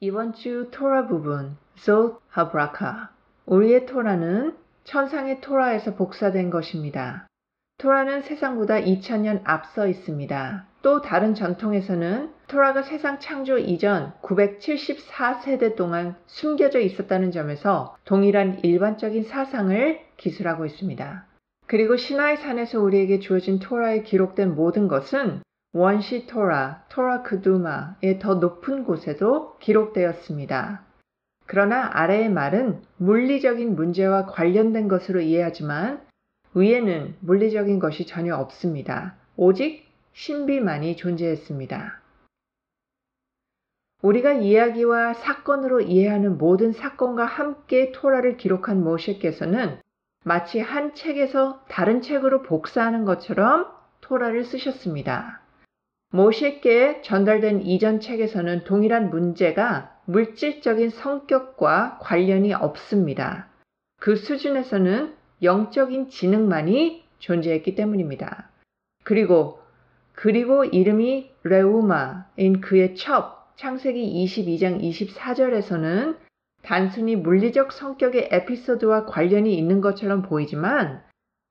이번 주 토라 부분, Zot HaBracha. 우리의 토라는 천상의 토라에서 복사된 것입니다. 토라는 세상보다 2000년 앞서 있습니다. 또 다른 전통에서는 토라가 세상 창조 이전 974세대 동안 숨겨져 있었다는 점에서 동일한 일반적인 사상을 기술하고 있습니다. 그리고 시나이 산에서 우리에게 주어진 토라에 기록된 모든 것은 원시 토라, 토라 그두마의 더 높은 곳에도 기록되었습니다. 그러나 아래의 말은 물리적인 문제와 관련된 것으로 이해하지만 위에는 물리적인 것이 전혀 없습니다. 오직 신비만이 존재했습니다. 우리가 이야기와 사건으로 이해하는 모든 사건과 함께 토라를 기록한 모세께서는 마치 한 책에서 다른 책으로 복사하는 것처럼 토라를 쓰셨습니다. 모세께 전달된 이전 책에서는 동일한 문제가 물질적인 성격과 관련이 없습니다. 그 수준에서는 영적인 지능만이 존재했기 때문입니다. 그리고 이름이 레우마인 그의 첩, 창세기 22장 24절에서는 단순히 물리적 성격의 에피소드와 관련이 있는 것처럼 보이지만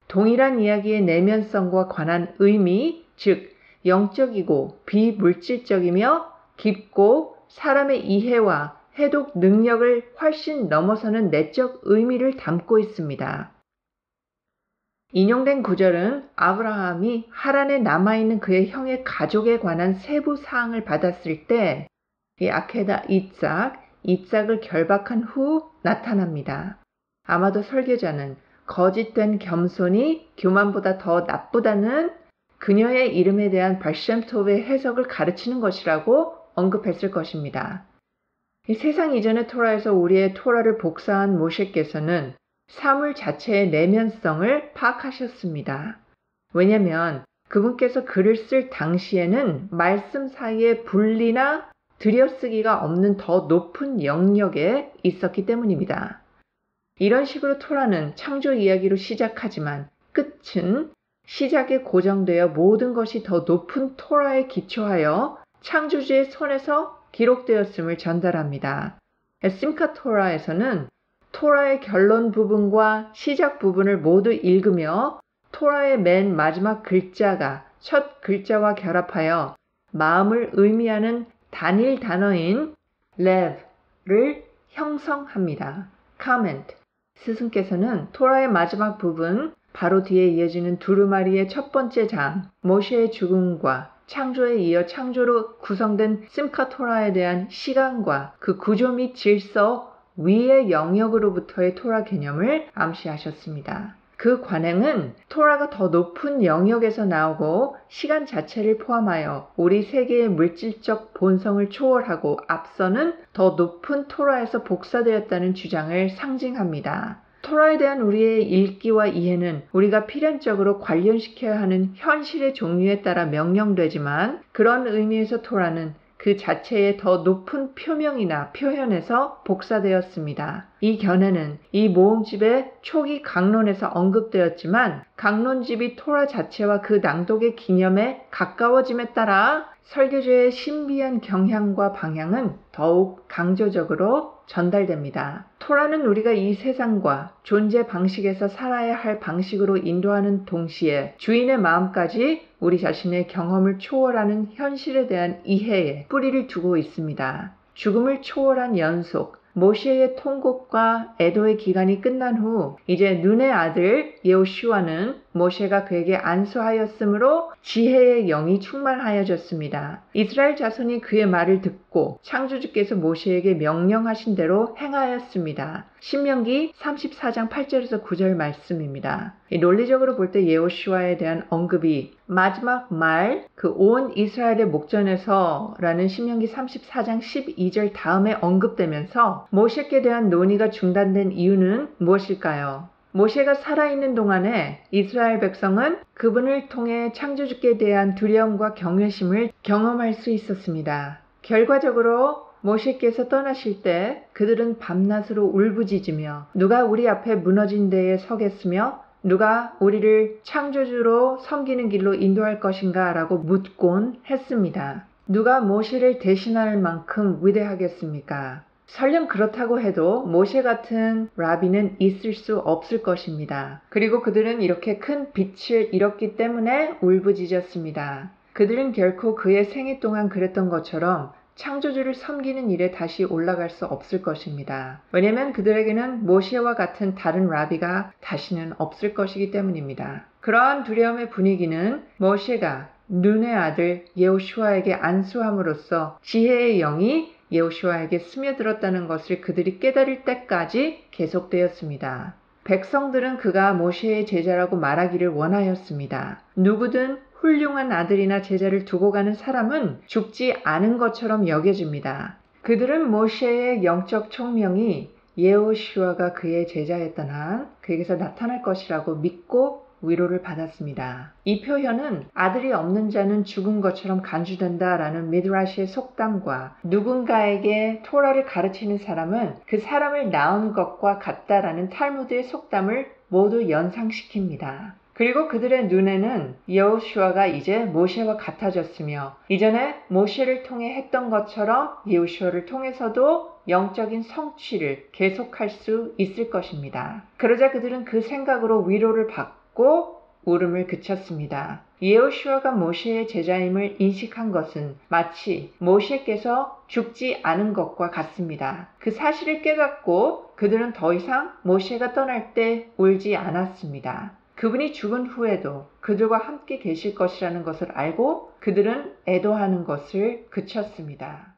동일한 이야기의 내면성과 관한 의미, 즉 영적이고 비물질적이며 깊고 사람의 이해와 해독 능력을 훨씬 넘어서는 내적 의미를 담고 있습니다. 인용된 구절은 아브라함이 하란에 남아있는 그의 형의 가족에 관한 세부 사항을 받았을 때 이 아케다 이삭을 결박한 후 나타납니다. 아마도 설교자는 거짓된 겸손이 교만보다 더 나쁘다는 그녀의 이름에 대한 발샴토브의 해석을 가르치는 것이라고 언급했을 것입니다. 이 세상 이전의 토라에서 우리의 토라를 복사한 모세께서는 사물 자체의 내면성을 파악하셨습니다. 왜냐하면 그분께서 글을 쓸 당시에는 말씀 사이에 분리나 들여쓰기가 없는 더 높은 영역에 있었기 때문입니다. 이런 식으로 토라는 창조 이야기로 시작하지만 끝은 시작에 고정되어 모든 것이 더 높은 토라에 기초하여 창조주의 손에서 기록되었음을 전달합니다. 심카 토라에서는 토라의 결론 부분과 시작 부분을 모두 읽으며 토라의 맨 마지막 글자가 첫 글자와 결합하여 마음을 의미하는 단일 단어인 lev를 형성합니다. comment. 스승께서는 토라의 마지막 부분, 바로 뒤에 이어지는 두루마리의 첫 번째 장, 모세의 죽음과 창조에 이어 창조로 구성된 심카 토라에 대한 시간과 그 구조 및 질서 위의 영역으로부터의 토라 개념을 암시하셨습니다. 그 관행은 토라가 더 높은 영역에서 나오고 시간 자체를 포함하여 우리 세계의 물질적 본성을 초월하고 앞서는 더 높은 토라에서 복사되었다는 주장을 상징합니다. 토라에 대한 우리의 읽기와 이해는 우리가 필연적으로 관련시켜야 하는 현실의 종류에 따라 명령되지만 그런 의미에서 토라는 그 자체의 더 높은 표명이나 표현에서 복사되었습니다. 이 견해는 이 모음집의 초기 강론에서 언급되었지만 강론집이 토라 자체와 그 낭독의 기념에 가까워짐에 따라 설교조의 신비한 경향과 방향은 더욱 강조적으로 전달됩니다. 토라는 우리가 이 세상과 존재 방식에서 살아야 할 방식으로 인도하는 동시에 주인의 마음까지 우리 자신의 경험을 초월하는 현실에 대한 이해에 뿌리를 두고 있습니다. 죽음을 초월한 연속, 모세의 통곡과 애도의 기간이 끝난 후 이제 눈의 아들 여호슈아는 모세가 그에게 안수하였으므로 지혜의 영이 충만하여졌습니다. 이스라엘 자손이 그의 말을 듣고 창조주께서 모세에게 명령하신 대로 행하였습니다. 신명기 34장 8절에서 9절 말씀입니다. 논리적으로 볼 때 여호슈아에 대한 언급이 마지막 말, 그 온 이스라엘의 목전에서라는 신명기 34장 12절 다음에 언급되면서 모세께 대한 논의가 중단된 이유는 무엇일까요? 모세가 살아있는 동안에 이스라엘 백성은 그분을 통해 창조주께 대한 두려움과 경외심을 경험할 수 있었습니다. 결과적으로 모세께서 떠나실 때 그들은 밤낮으로 울부짖으며 누가 우리 앞에 무너진 데에 서겠으며 누가 우리를 창조주로 섬기는 길로 인도할 것인가 라고 묻곤 했습니다. 누가 모세를 대신할 만큼 위대하겠습니까? 설령 그렇다고 해도 모세 같은 라비는 있을 수 없을 것입니다. 그리고 그들은 이렇게 큰 빛을 잃었기 때문에 울부짖었습니다. 그들은 결코 그의 생애 동안 그랬던 것처럼 창조주를 섬기는 일에 다시 올라갈 수 없을 것입니다. 왜냐하면 그들에게는 모세와 같은 다른 라비가 다시는 없을 것이기 때문입니다. 그러한 두려움의 분위기는 모세가 눈의 아들 여호수아에게 안수함으로써 지혜의 영이 여호수아에게 스며들었다는 것을 그들이 깨달을 때까지 계속되었습니다. 백성들은 그가 모세의 제자라고 말하기를 원하였습니다. 누구든 훌륭한 아들이나 제자를 두고 가는 사람은 죽지 않은 것처럼 여겨집니다. 그들은 모세의 영적 총명이 여호수아가 그의 제자였던 한 그에게서 나타날 것이라고 믿고 위로를 받았습니다. 이 표현은 아들이 없는 자는 죽은 것처럼 간주된다라는 미드라시의 속담과 누군가에게 토라를 가르치는 사람은 그 사람을 낳은 것과 같다라는 탈무드의 속담을 모두 연상시킵니다. 그리고 그들의 눈에는 여호수아가 이제 모세와 같아졌으며 이전에 모세를 통해 했던 것처럼 여호수아를 통해서도 영적인 성취를 계속할 수 있을 것입니다. 그러자 그들은 그 생각으로 위로를 받고 울음을 그쳤습니다. 여호수아가 모세의 제자임을 인식한 것은 마치 모세께서 죽지 않은 것과 같습니다. 그 사실을 깨닫고 그들은 더 이상 모세가 떠날 때 울지 않았습니다. 그분이 죽은 후에도 그들과 함께 계실 것이라는 것을 알고 그들은 애도하는 것을 그쳤습니다.